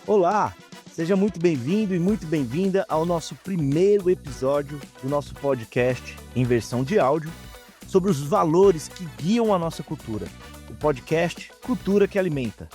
Olá, seja muito bem-vindo e muito bem-vinda ao nosso primeiro episódio do nosso podcast em versão de áudio sobre os valores que guiam a nossa cultura. O podcast Cultura que Alimenta.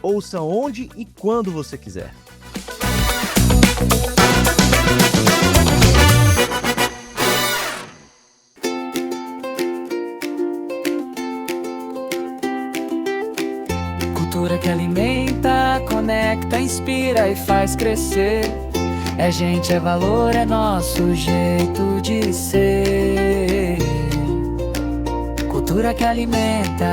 Ouça onde e quando você quiser. Cultura que alimenta, conecta, inspira e faz crescer. É gente, é valor, é nosso jeito de ser. Cultura que alimenta.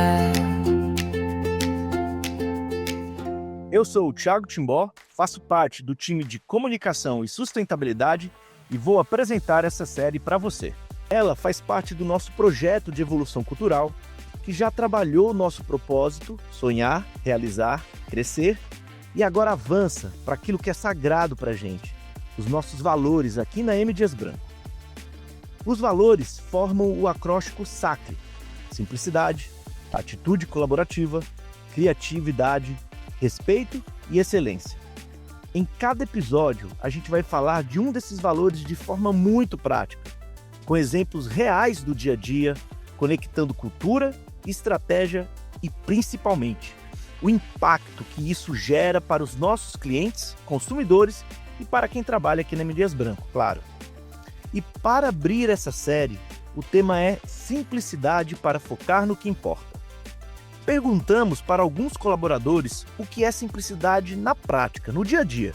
Eu sou o Thiago Timbó, faço parte do time de comunicação e sustentabilidade e vou apresentar essa série para você. Ela faz parte do nosso projeto de evolução cultural, que já trabalhou o nosso propósito, sonhar, realizar, crescer, e agora avança para aquilo que é sagrado para a gente, os nossos valores aqui na M. Dias Branco. Os valores formam o acróstico SACRE: simplicidade, atitude colaborativa, criatividade, respeito e excelência. Em cada episódio, a gente vai falar de um desses valores de forma muito prática, com exemplos reais do dia a dia, conectando cultura, estratégia e, principalmente, o impacto que isso gera para os nossos clientes, consumidores e para quem trabalha aqui na M. Dias Branco, claro. E para abrir essa série, o tema é simplicidade para focar no que importa. Perguntamos para alguns colaboradores o que é simplicidade na prática, no dia a dia.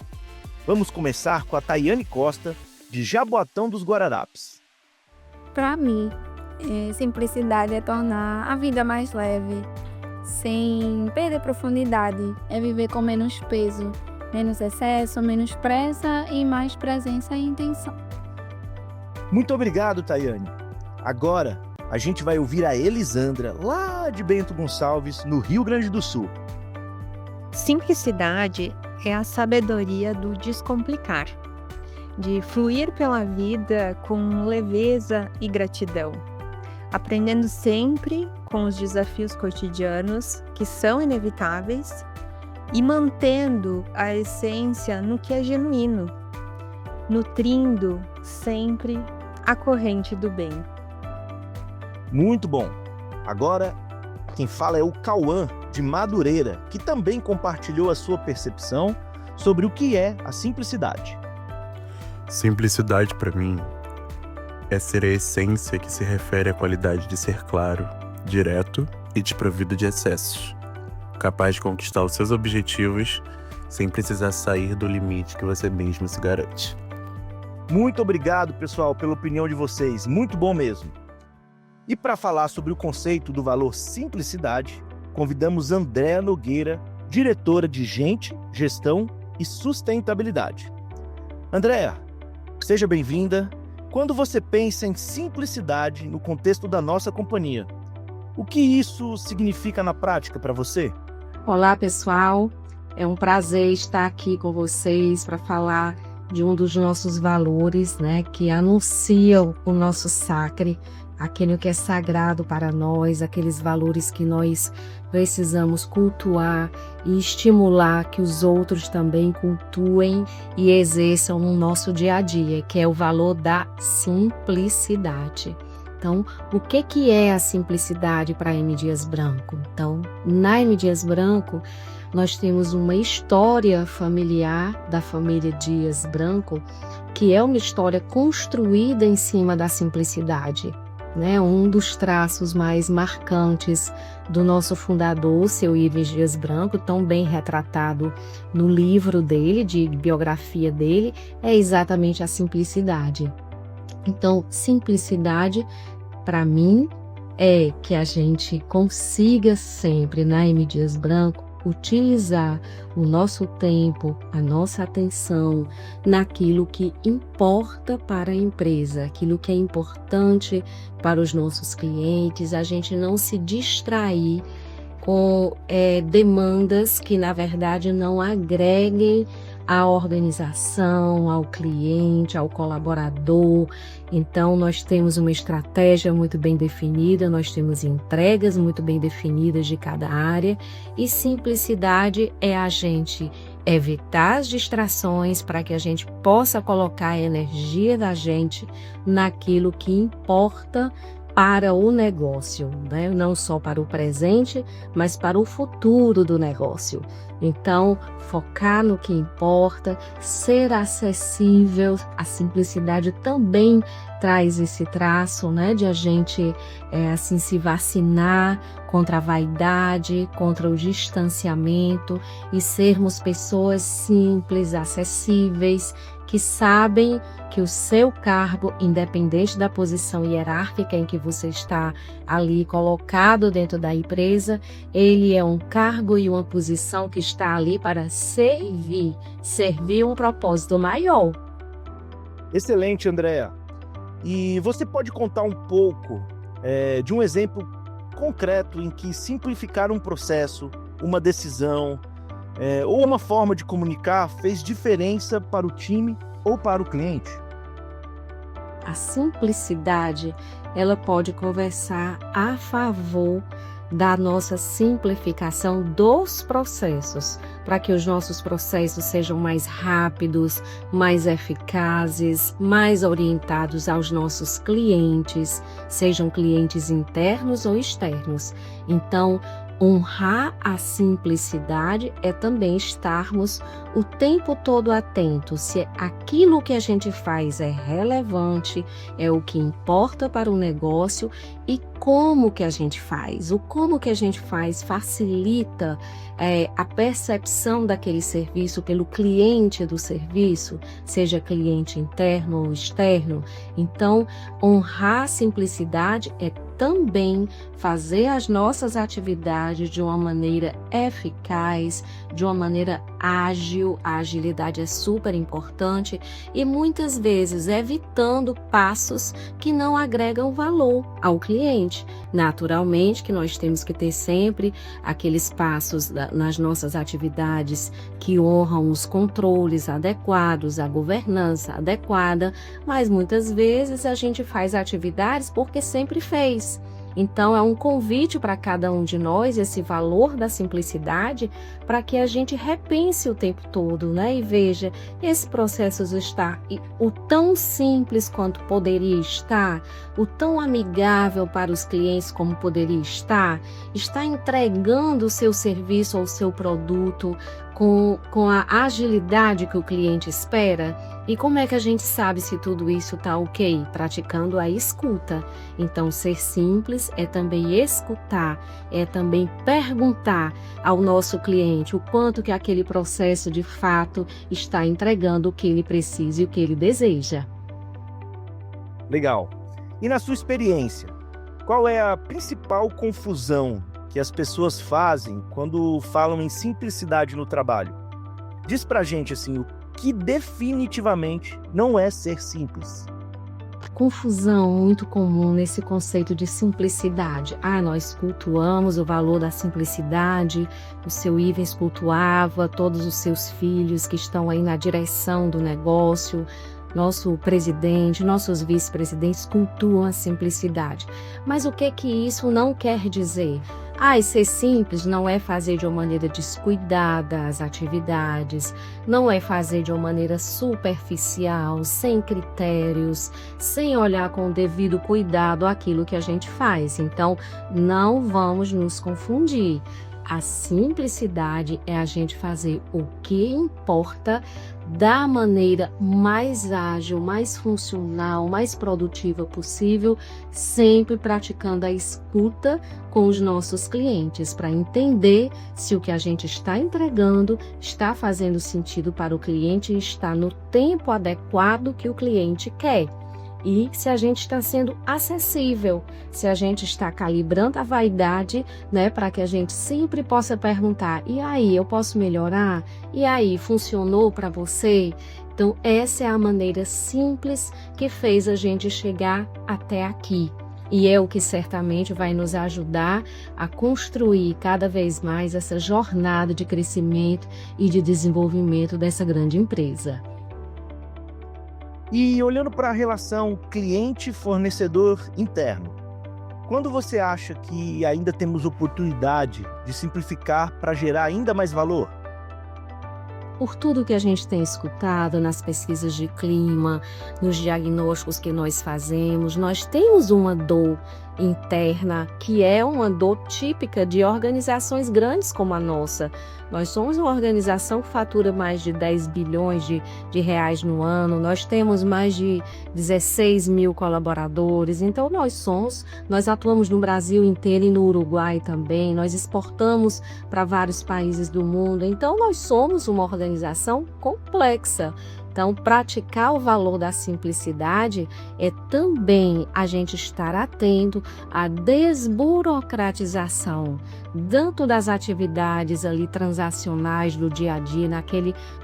Vamos começar com a Tayane Costa, de Jaboatão dos Guararapes. Para mim, simplicidade é tornar a vida mais leve, sem perder profundidade. É viver com menos peso, menos excesso, menos pressa e mais presença e intenção. Muito obrigado, Tayane. Agora, a gente vai ouvir a Elisandra, lá de Bento Gonçalves, no Rio Grande do Sul. Simplicidade é a sabedoria do descomplicar, de fluir pela vida com leveza e gratidão, aprendendo sempre com os desafios cotidianos que são inevitáveis e mantendo a essência no que é genuíno, nutrindo sempre a corrente do bem. Muito bom! Agora, quem fala é o Cauã, de Madureira, que também compartilhou a sua percepção sobre o que é a simplicidade. Simplicidade, para mim, é ser a essência que se refere à qualidade de ser claro, direto e desprovido de excessos, capaz de conquistar os seus objetivos sem precisar sair do limite que você mesmo se garante. Muito obrigado, pessoal, pela opinião de vocês. Muito bom mesmo. E para falar sobre o conceito do valor simplicidade, convidamos Andréa Nogueira, diretora de Gente, Gestão e Sustentabilidade. Andréa, seja bem-vinda. Quando você pensa em simplicidade no contexto da nossa companhia, o que isso significa na prática para você? Olá, pessoal. É um prazer estar aqui com vocês para falar de um dos nossos valores, que anunciam o nosso SACRE, aquele que é sagrado para nós, aqueles valores que nós precisamos cultuar e estimular que os outros também cultuem e exerçam no nosso dia a dia, que é o valor da simplicidade. Então, o que é a simplicidade para a M. Dias Branco? Então, na M. Dias Branco, nós temos uma história familiar da família Dias Branco, que é uma história construída em cima da simplicidade. Um dos traços mais marcantes do nosso fundador, seu Ives Dias Branco, tão bem retratado no livro dele, de biografia dele, é exatamente a simplicidade. Então, simplicidade, para mim, é que a gente consiga sempre, na M. Dias Branco, utilizar o nosso tempo, a nossa atenção naquilo que importa para a empresa, aquilo que é importante para os nossos clientes, a gente não se distrair com demandas que, na verdade, não agreguem à organização, ao cliente, ao colaborador. Então, nós temos uma estratégia muito bem definida, nós temos entregas muito bem definidas de cada área, e simplicidade é a gente evitar as distrações para que a gente possa colocar a energia da gente naquilo que importa para o negócio, né? Não só para o presente, mas para o futuro do negócio. Então, focar no que importa, ser acessível, a simplicidade também traz esse traço, né, de a gente assim se vacinar contra a vaidade, contra o distanciamento e sermos pessoas simples, acessíveis, que sabem que o seu cargo, independente da posição hierárquica em que você está ali colocado dentro da empresa, ele é um cargo e uma posição que está ali para servir um propósito maior. Excelente, Andréa. E você pode contar um pouco de um exemplo concreto em que simplificar um processo, uma decisão ou uma forma de comunicar fez diferença para o time ou para o cliente? A simplicidade, ela pode conversar a favor da nossa simplificação dos processos, para que os nossos processos sejam mais rápidos, mais eficazes, mais orientados aos nossos clientes, sejam clientes internos ou externos. Então, honrar a simplicidade é também estarmos o tempo todo atentos se aquilo que a gente faz é relevante, é o que importa para o negócio e como que a gente faz. O como que a gente faz facilita a percepção daquele serviço pelo cliente do serviço, seja cliente interno ou externo. Então, honrar a simplicidade é também fazer as nossas atividades de uma maneira eficaz, de uma maneira ágil. A agilidade é super importante e muitas vezes evitando passos que não agregam valor ao cliente. Naturalmente que nós temos que ter sempre aqueles passos nas nossas atividades que honram os controles adequados, a governança adequada, mas muitas vezes a gente faz atividades porque sempre fez. Então, é um convite para cada um de nós, esse valor da simplicidade, para que a gente repense o tempo todo, né? E veja, esse processo está o tão simples quanto poderia estar, o tão amigável para os clientes como poderia estar, está entregando o seu serviço ou o seu produto com a agilidade que o cliente espera. E como é que a gente sabe se tudo isso está ok? Praticando a escuta. Então, ser simples é também escutar, é também perguntar ao nosso cliente o quanto que aquele processo de fato está entregando o que ele precisa e o que ele deseja. Legal. E na sua experiência, qual é a principal confusão que as pessoas fazem quando falam em simplicidade no trabalho? Diz pra gente assim, o que definitivamente não é ser simples. Confusão muito comum nesse conceito de simplicidade. Nós cultuamos o valor da simplicidade, o seu Ivens cultuava, todos os seus filhos que estão aí na direção do negócio, nosso presidente, nossos vice-presidentes cultuam a simplicidade. Mas o que isso não quer dizer? Ser simples não é fazer de uma maneira descuidada as atividades, não é fazer de uma maneira superficial, sem critérios, sem olhar com o devido cuidado aquilo que a gente faz. Então, não vamos nos confundir. A simplicidade é a gente fazer o que importa da maneira mais ágil, mais funcional, mais produtiva possível, sempre praticando a escuta com os nossos clientes para entender se o que a gente está entregando está fazendo sentido para o cliente e está no tempo adequado que o cliente quer. E se a gente está sendo acessível, se a gente está calibrando a vaidade, né, para que a gente sempre possa perguntar, e aí, eu posso melhorar? E aí, funcionou para você? Então, essa é a maneira simples que fez a gente chegar até aqui. E é o que certamente vai nos ajudar a construir cada vez mais essa jornada de crescimento e de desenvolvimento dessa grande empresa. E olhando para a relação cliente-fornecedor interno, quando você acha que ainda temos oportunidade de simplificar para gerar ainda mais valor? por tudo que a gente tem escutado nas pesquisas de clima, nos diagnósticos que nós fazemos, nós temos uma dor interna, que é uma dor típica de organizações grandes como a nossa. Nós somos uma organização que fatura mais de 10 bilhões de reais no ano, nós temos mais de 16 mil colaboradores, então nós atuamos no Brasil inteiro e no Uruguai também, nós exportamos para vários países do mundo, então nós somos uma organização complexa. Então, praticar o valor da simplicidade é também a gente estar atento à desburocratização, tanto das atividades ali transacionais do dia a dia,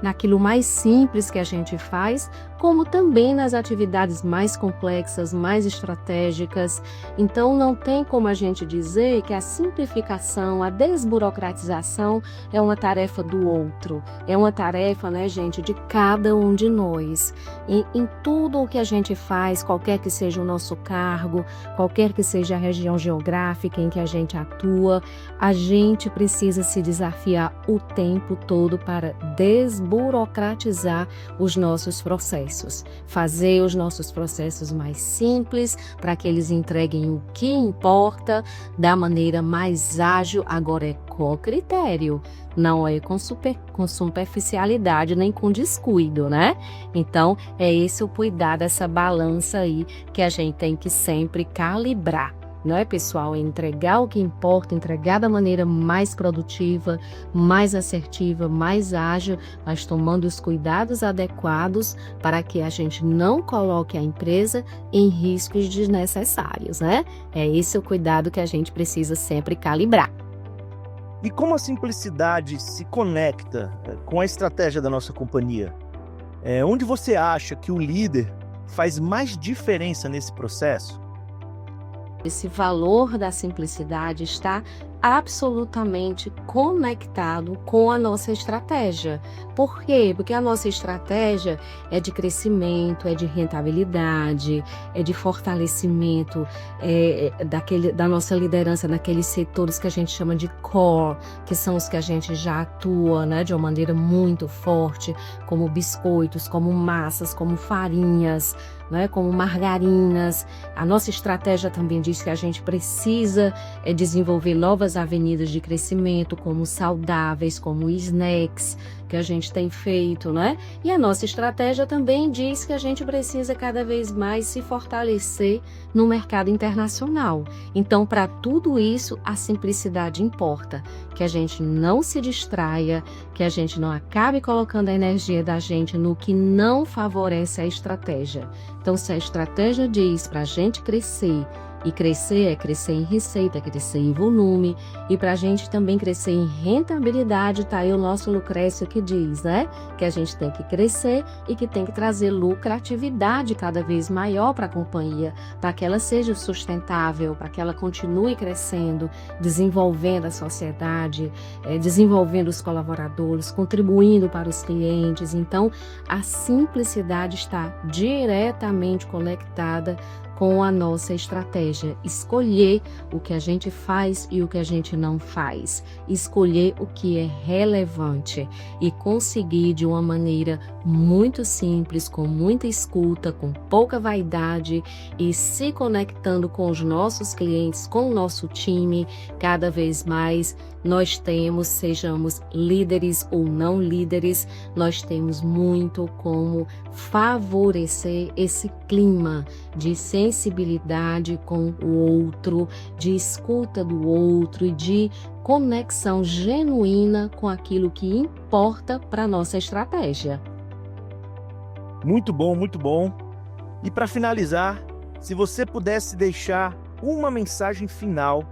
naquilo mais simples que a gente faz, como também nas atividades mais complexas, mais estratégicas. Então, não tem como a gente dizer que a simplificação, a desburocratização é uma tarefa do outro, é uma tarefa, né, gente, de cada um de nós. E em tudo o que a gente faz, qualquer que seja o nosso cargo, qualquer que seja a região geográfica em que a gente atua, a gente precisa se desafiar o tempo todo para desburocratizar os nossos processos, fazer os nossos processos mais simples para que eles entreguem o que importa da maneira mais ágil, agora é com critério, não é com superficialidade nem com descuido, né? Então, é esse o cuidado, essa balança aí que a gente tem que sempre calibrar. Não é, pessoal? É entregar o que importa, entregar da maneira mais produtiva, mais assertiva, mais ágil, mas tomando os cuidados adequados para que a gente não coloque a empresa em riscos desnecessários, né? É esse o cuidado que a gente precisa sempre calibrar. E como a simplicidade se conecta com a estratégia da nossa companhia? Onde você acha que o líder faz mais diferença nesse processo? Esse valor da simplicidade está absolutamente conectado com a nossa estratégia. Por quê? Porque a nossa estratégia é de crescimento, é de rentabilidade, é de fortalecimento da nossa liderança naqueles setores que a gente chama de core, que são os que a gente já atua, né, de uma maneira muito forte, como biscoitos, como massas, como farinhas, né, como margarinas. A nossa estratégia também diz que a gente precisa desenvolver novas avenidas de crescimento, como saudáveis, como snacks, que a gente tem feito, né? E a nossa estratégia também diz que a gente precisa cada vez mais se fortalecer no mercado internacional. Então, para tudo isso, a simplicidade importa, que a gente não se distraia, que a gente não acabe colocando a energia da gente no que não favorece a estratégia. Então, se a estratégia diz para a gente crescer, e crescer é crescer em receita, crescer em volume, e para a gente também crescer em rentabilidade, tá aí o nosso Lucrécio que diz, né? Que a gente tem que crescer e que tem que trazer lucratividade cada vez maior para a companhia, para que ela seja sustentável, para que ela continue crescendo, desenvolvendo a sociedade, desenvolvendo os colaboradores, contribuindo para os clientes. Então, a simplicidade está diretamente conectada com a nossa estratégia, escolher o que a gente faz e o que a gente não faz, escolher o que é relevante e conseguir de uma maneira muito simples, com muita escuta, com pouca vaidade e se conectando com os nossos clientes, com o nosso time, cada vez mais sejamos líderes ou não líderes, nós temos muito como favorecer esse clima de sensibilidade com o outro, de escuta do outro e de conexão genuína com aquilo que importa para a nossa estratégia. Muito bom, muito bom. E para finalizar, se você pudesse deixar uma mensagem final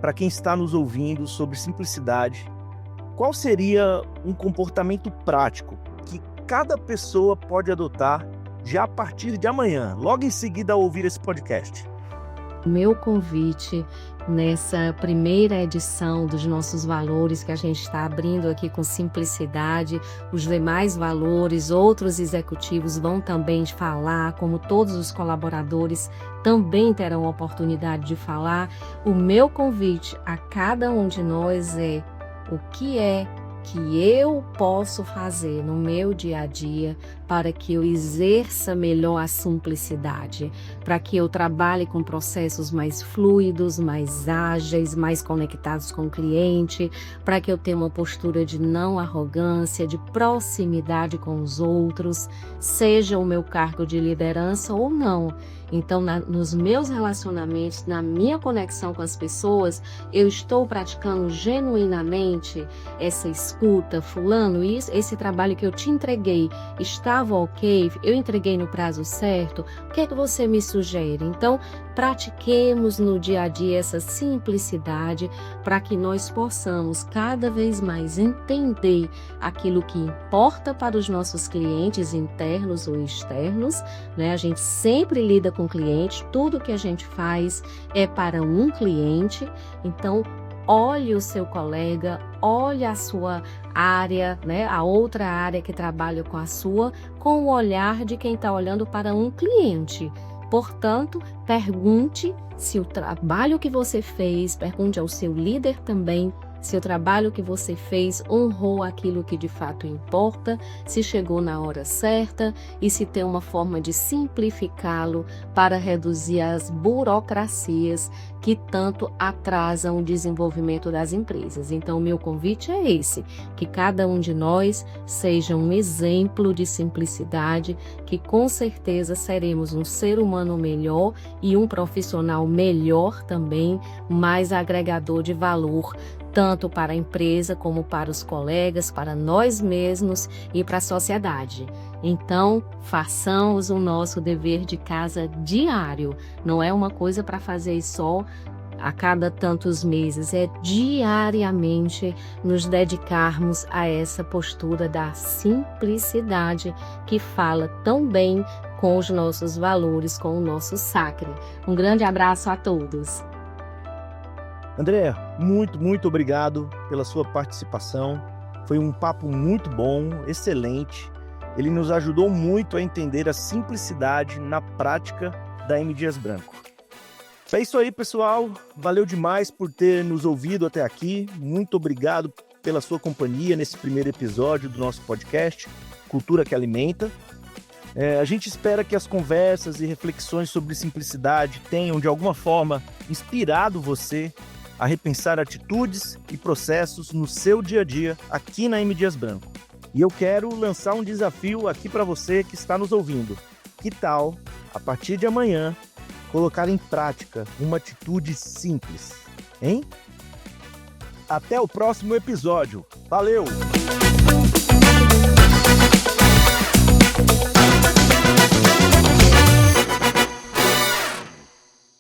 para quem está nos ouvindo sobre simplicidade, qual seria um comportamento prático que cada pessoa pode adotar já a partir de amanhã, logo em seguida ao ouvir esse podcast? Meu convite nessa primeira edição dos nossos valores que a gente está abrindo aqui com simplicidade, os demais valores, outros executivos vão também falar, como todos os colaboradores também terão a oportunidade de falar. O meu convite a cada um de nós é: o que é que eu posso fazer no meu dia a dia para que eu exerça melhor a simplicidade, para que eu trabalhe com processos mais fluidos, mais ágeis, mais conectados com o cliente, para que eu tenha uma postura de não arrogância, de proximidade com os outros, seja o meu cargo de liderança ou não. Então, nos meus relacionamentos, na minha conexão com as pessoas, eu estou praticando genuinamente essa escuta. Fulano, esse trabalho que eu te entreguei estava ok? Eu entreguei no prazo certo? O que é que você me sugere? Então, pratiquemos no dia a dia essa simplicidade para que nós possamos cada vez mais entender aquilo que importa para os nossos clientes internos ou externos, né? A gente sempre lida com clientes, tudo que a gente faz é para um cliente, então olhe o seu colega, olhe a sua área, né? A outra área que trabalha com a sua, com o olhar de quem está olhando para um cliente. Portanto, pergunte se o trabalho que você fez, pergunte ao seu líder também, se o trabalho que você fez honrou aquilo que de fato importa, se chegou na hora certa e se tem uma forma de simplificá-lo para reduzir as burocracias que tanto atrasam o desenvolvimento das empresas. Então, o meu convite é esse, que cada um de nós seja um exemplo de simplicidade, que com certeza seremos um ser humano melhor e um profissional melhor também, mais agregador de valor, tanto para a empresa como para os colegas, para nós mesmos e para a sociedade. Então, façamos o nosso dever de casa diário. Não é uma coisa para fazer só a cada tantos meses, é diariamente nos dedicarmos a essa postura da simplicidade que fala tão bem com os nossos valores, com o nosso sacre. Um grande abraço a todos. André, muito obrigado pela sua participação. Foi um papo muito bom, excelente. Ele nos ajudou muito a entender a simplicidade na prática da M. Dias Branco. É isso aí, pessoal. Valeu demais por ter nos ouvido até aqui. Muito obrigado pela sua companhia nesse primeiro episódio do nosso podcast, Cultura que Alimenta. A gente espera que as conversas e reflexões sobre simplicidade tenham, de alguma forma, inspirado você a repensar atitudes e processos no seu dia a dia aqui na M. Dias Branco. E eu quero lançar um desafio aqui para você que está nos ouvindo. Que tal, a partir de amanhã, colocar em prática uma atitude simples, hein? Até o próximo episódio. Valeu!